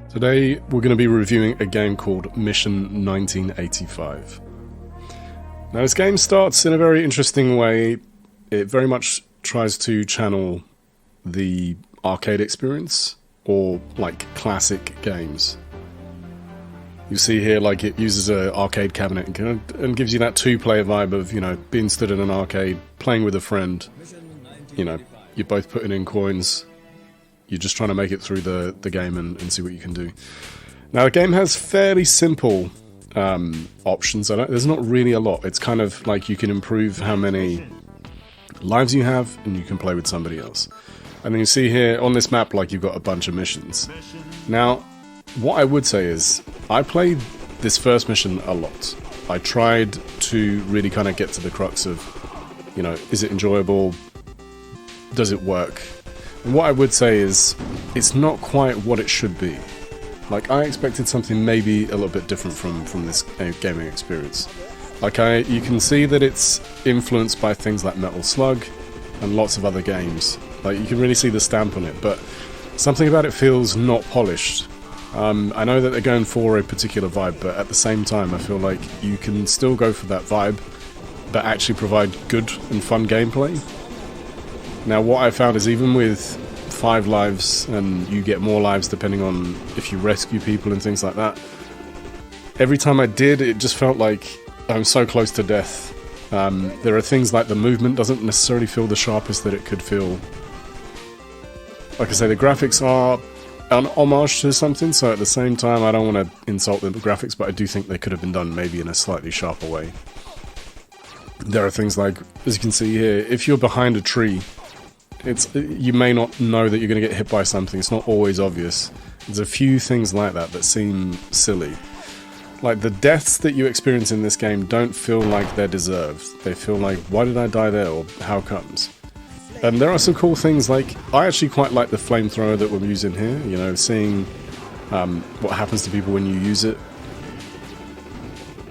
Today we're going to be reviewing a game called Mission 1985. Now this game starts in a very interesting way. It very much tries to channel the arcade experience, or like classic games. You see here, like, it uses an arcade cabinet and gives you that two-player vibe of, you know, being stood in an arcade, playing with a friend. You know, you're both putting in coins. You're just trying to make it through the game and see what you can do. Now, the game has fairly simple options. There's not really a lot. It's kind of like you can improve how many lives you have, and you can play with somebody else. And then you see here, on this map, like, you've got a bunch of missions. Now, what I would say is, I played this first mission a lot. I tried to really kind of get to the crux of, you know, is it enjoyable? Does it work? And what I would say is, it's not quite what it should be. Like, I expected something maybe a little bit different from this gaming experience. Like, you can see that it's influenced by things like Metal Slug and lots of other games. Like, you can really see the stamp on it, but something about it feels not polished. I know that they're going for a particular vibe, but at the same time, I feel like you can still go for that vibe, but actually provide good and fun gameplay. Now, what I found is, even with 5 lives, and you get more lives depending on if you rescue people and things like that, every time I did, it just felt like I'm so close to death. There are things like the movement doesn't necessarily feel the sharpest that it could feel. Like I say, the graphics are an homage to something, so at the same time, I don't want to insult the graphics, but I do think they could have been done maybe in a slightly sharper way. There are things like, as you can see here, if you're behind a tree, you may not know that you're going to get hit by something. It's not always obvious. There's a few things like that that seem silly. Like, the deaths that you experience in this game don't feel like they're deserved. They feel like, why did I die there, or how comes? And there are some cool things, like, I actually quite like the flamethrower that we're using here, you know, seeing what happens to people when you use it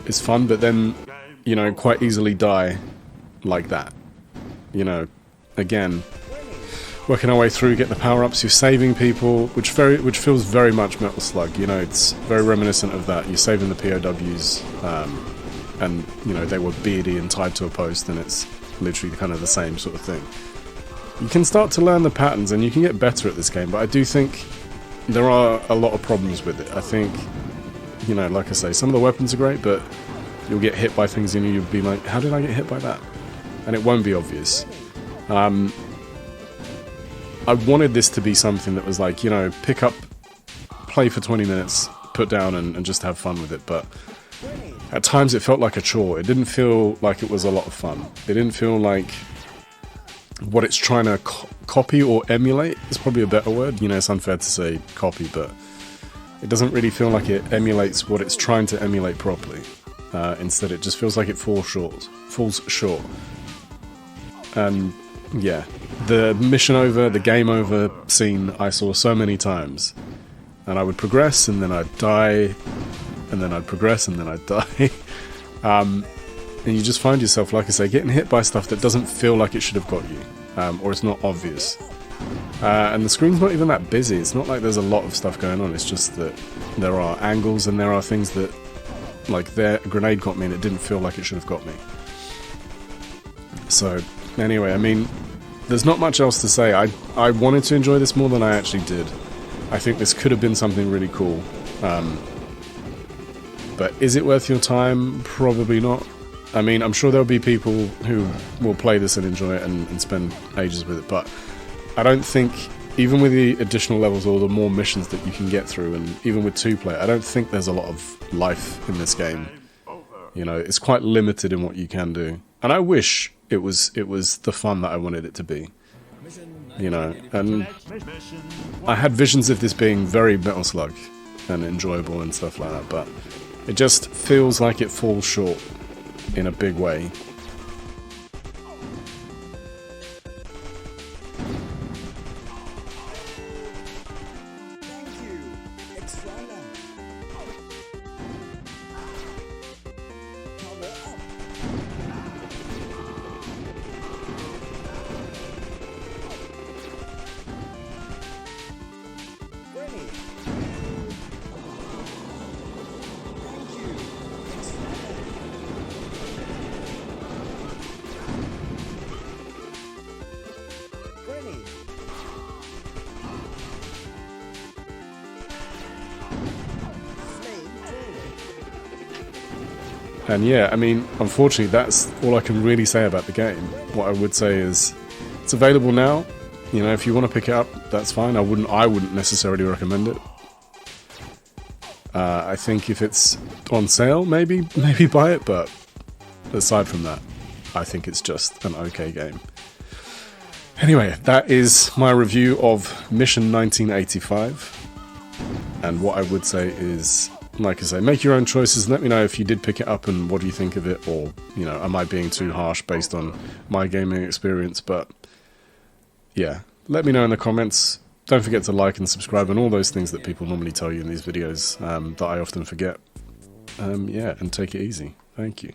is fun, but then, you know, quite easily die like that. You know, again, working our way through, get the power-ups, you're saving people, which feels very much Metal Slug, you know, it's very reminiscent of that. You're saving the POWs, and, you know, they were beardy and tied to a post, and it's literally kind of the same sort of thing. You can start to learn the patterns, and you can get better at this game, but I do think there are a lot of problems with it. I think, you know, like I say, some of the weapons are great, but you'll get hit by things and you'll be like, how did I get hit by that? And it won't be obvious. I wanted this to be something that was like, you know, pick up, play for 20 minutes, put down and just have fun with it, but at times it felt like a chore. It didn't feel like it was a lot of fun. It didn't feel like what it's trying to copy or emulate is probably a better word. You know, it's unfair to say copy, but it doesn't really feel like it emulates what it's trying to emulate properly. Instead, it just feels like it falls short. And yeah, the mission over, the game over scene I saw so many times. And I would progress, and then I'd die, and then I'd progress, and then I'd die. And you just find yourself, like I say, getting hit by stuff that doesn't feel like it should have got you, or it's not obvious. And the screen's not even that busy. It's not like there's a lot of stuff going on. It's just that there are angles, and there are things that, like, a grenade got me, and it didn't feel like it should have got me. So, anyway, I mean, there's not much else to say. I wanted to enjoy this more than I actually did. I think this could have been something really cool. But is it worth your time? Probably not. I mean, I'm sure there'll be people who will play this and enjoy it and spend ages with it, but I don't think, even with the additional levels or the more missions that you can get through, and even with 2-player, I don't think there's a lot of life in this game. You know, it's quite limited in what you can do. And I wish it was the fun that I wanted it to be. You know, and I had visions of this being very Metal Slug and enjoyable and stuff like that, but it just feels like it falls short in a big way. And yeah, I mean, unfortunately, that's all I can really say about the game. What I would say is, it's available now. You know, if you want to pick it up, that's fine. I wouldn't necessarily recommend it. I think if it's on sale, maybe buy it. But aside from that, I think it's just an okay game. Anyway, that is my review of Mission 1985. And what I would say is, like I say, make your own choices. Let me know if you did pick it up and what do you think of it, or, you know, am I being too harsh based on my gaming experience? But yeah, let me know in the comments. Don't forget to like and subscribe and all those things that people normally tell you in these videos that I often forget. Yeah, and take it easy. Thank you.